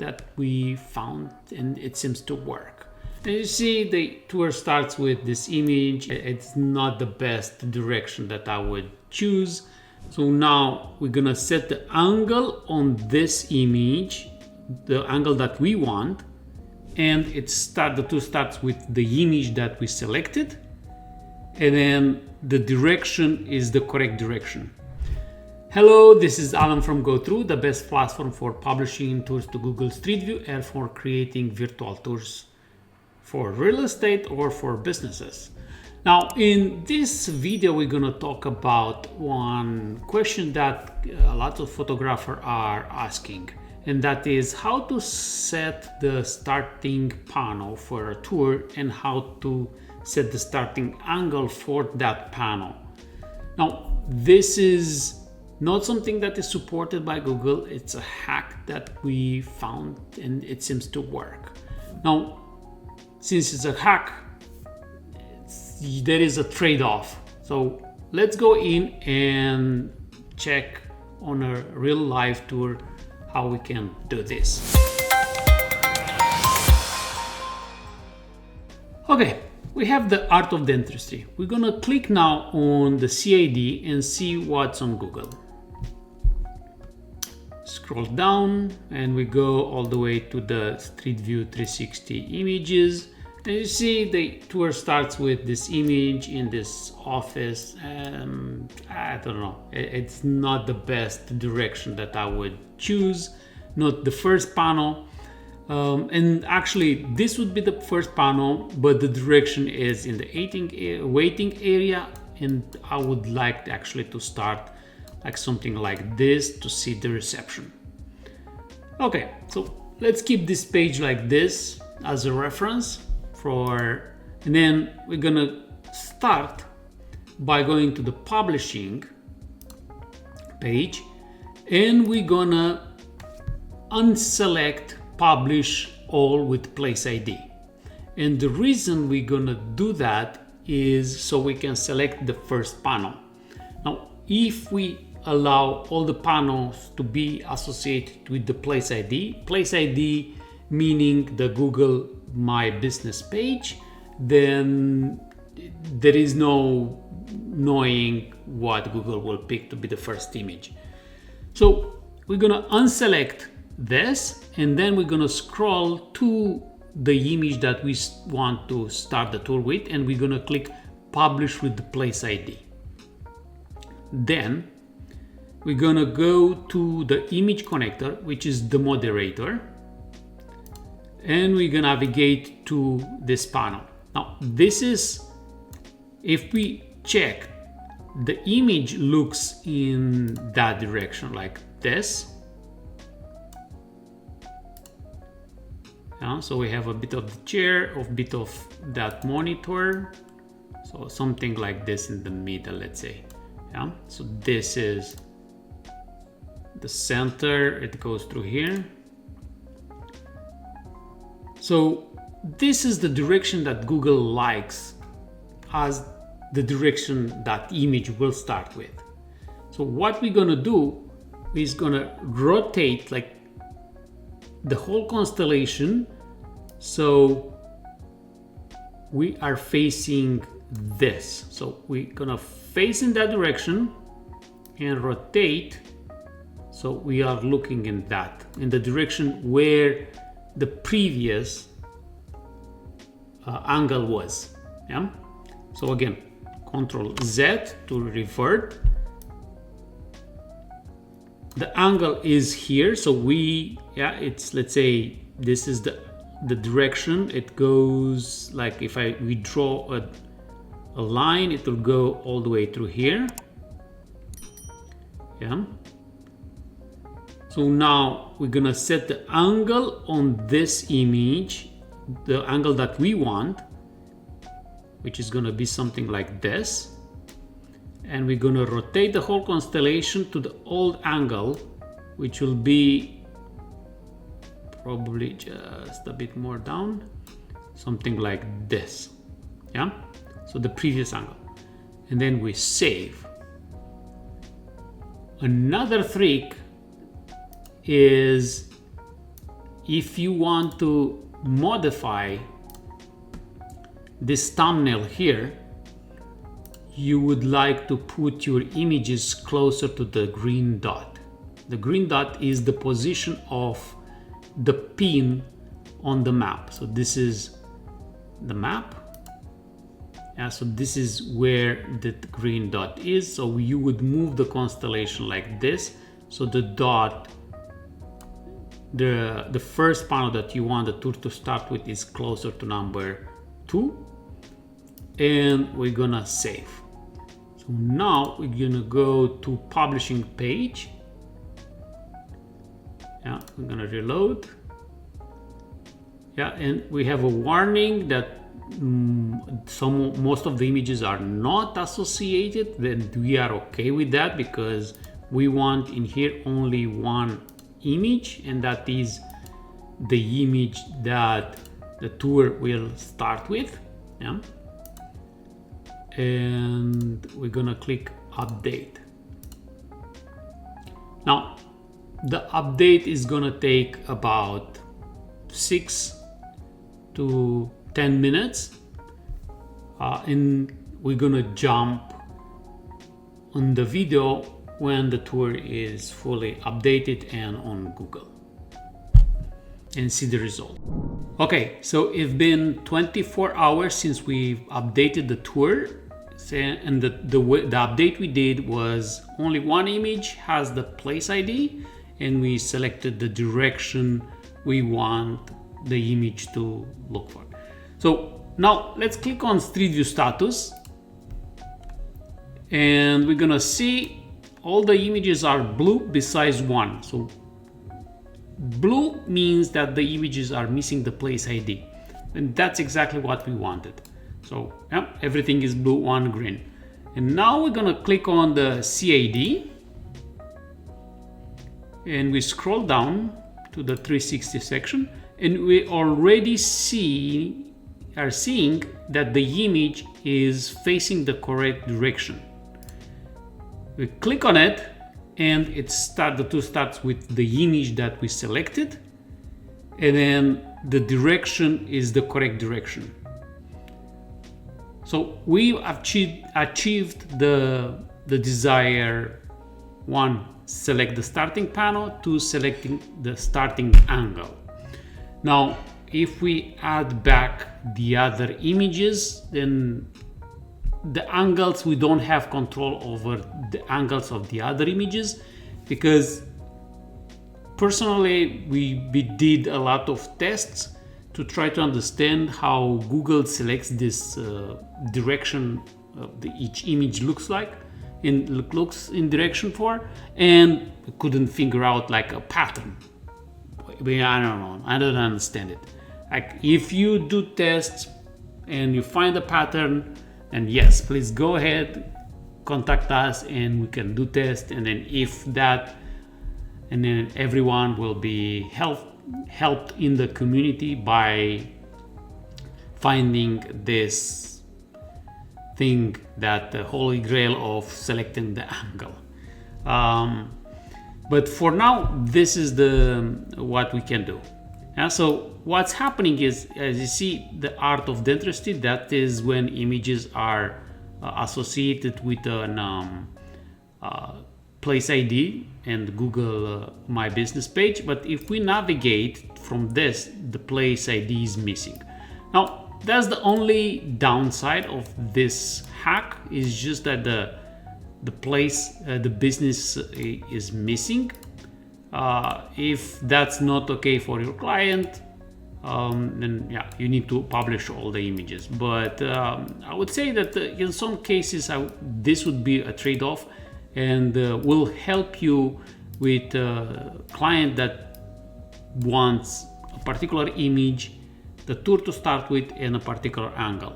that we found, and it seems to work. And you see the tour starts with this image. It's not the best direction that I would choose. So now we're gonna set the angle on this image, the angle that we want, and the tour starts with the image that we selected, and then the direction is the correct direction. Hello, this is Alin from GoThru, the best platform for publishing tours to Google Street View and for creating virtual tours for real estate or for businesses. Now, in this video, we're gonna talk about one question that a lot of photographers are asking, and that is how to set the starting panel for a tour and how to set the starting angle for that panel. Now, this is not something that is supported by Google. It's a hack that we found and it seems to work. Now, since it's a hack, there is a trade-off. So let's go in and check on a real live tour how we can do this. Okay, we have the art of dentistry. We're gonna click now on the CAD and see what's on Google. Scroll down and we go all the way to the Street View 360 images. And you see the tour starts with this image in this office. I don't know, it's not the best direction that I would choose, not the first panel. And actually this would be the first panel, but the direction is in the waiting area, and I would like actually to start like something like this to see the reception. Okay, so let's keep this page like this as a reference and then we're gonna start by going to the publishing page, and we're gonna unselect publish all with place ID. And the reason we're gonna do that is so we can select the first panel. Now, if we allow all the panels to be associated with the place ID meaning the Google My Business page, then there is no knowing what Google will pick to be the first image. So we're gonna unselect this, and then we're gonna scroll to the image that we want to start the tour with, and we're gonna click publish with the place ID. Then we're gonna go to the image connector, which is the moderator, and we're gonna navigate to this panel. Now, this is, if we check, the image looks in that direction like this. Yeah, so we have a bit of the chair, a bit of that monitor, so something like this in the middle, let's say. Yeah, so this is the center, it goes through here. So this is the direction that Google likes as the direction that image will start with. So what we're gonna do is gonna rotate like the whole constellation, so we are facing this. So we're gonna face in that direction and rotate, so we are looking in the direction where the previous angle was. Yeah. So again, Control Z to revert. The angle is here, so it's, let's say this is the direction it goes. Like if we draw a line, it will go all the way through here. Yeah. So now we're gonna set the angle on this image, the angle that we want, which is gonna be something like this. And we're gonna rotate the whole constellation to the old angle, which will be probably just a bit more down, something like this. Yeah, so the previous angle. And then we save. Another trick is if you want to modify this thumbnail here, you would like to put your images closer to the green dot. The green dot is the position of the pin on the map. So this is the map. So this is where the green dot is. So you would move the constellation like this. So the dot, the first panel that you want the tour to start with is closer to number 2. And we're gonna save. So now we're gonna go to publishing page. Yeah, we're gonna reload. Yeah, and we have a warning that most of the images are not associated. Then we are okay with that because we want in here only one image, and that is the image that the tour will start with. Yeah. And we're gonna click update. Now the update is gonna take about 6 to 10 minutes, and we're gonna jump on the video when the tour is fully updated and on Google, and see the result. Okay, so it's been 24 hours since we've updated the tour, and the update we did was only one image has the place ID, and we selected the direction we want the image to look for. So now let's click on Street View status, and we're gonna see all the images are blue besides one. So blue means that the images are missing the place ID, and that's exactly what we wanted. So yeah, everything is blue, one green. And now we're gonna click on the CAD, and we scroll down to the 360 section, and we already are seeing that the image is facing the correct direction. We click on it, and the tour starts with the image that we selected, and then the direction is the correct direction. So we achieved the desired one: select the starting panel, to selecting the starting angle. Now if we add back the other images, then the angles, we don't have control over the angles of the other images, because personally we did a lot of tests to try to understand how Google selects this direction each image looks like looks in direction for, and we couldn't figure out like a pattern. I don't know, I don't understand it. Like, if you do tests and you find a pattern, then yes, please go ahead, contact us, and we can do tests. And then and then everyone will be helped in the community by finding this thing, that the holy grail of selecting the angle. But for now, this is what we can do. So what's happening is, as you see, the art of dentistry, that is when images are associated with an place ID and Google My Business page. But if we navigate from this, the place ID is missing. Now, that's the only downside of this hack, is just that the business is missing. If that's not okay for your client, then yeah, you need to publish all the images. But I would say that in some cases this would be a trade-off, and will help you with a client that wants a particular image, the tour to start with, and a particular angle.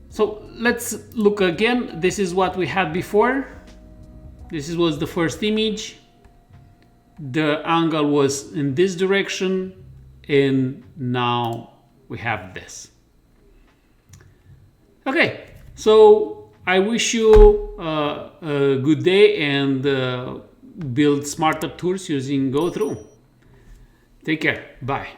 So let's look again. This is what we had before. This was the first image. The angle was in this direction, and now we have this. Okay, so I wish you a good day, and build smarter tours using GoThru. Take care. Bye.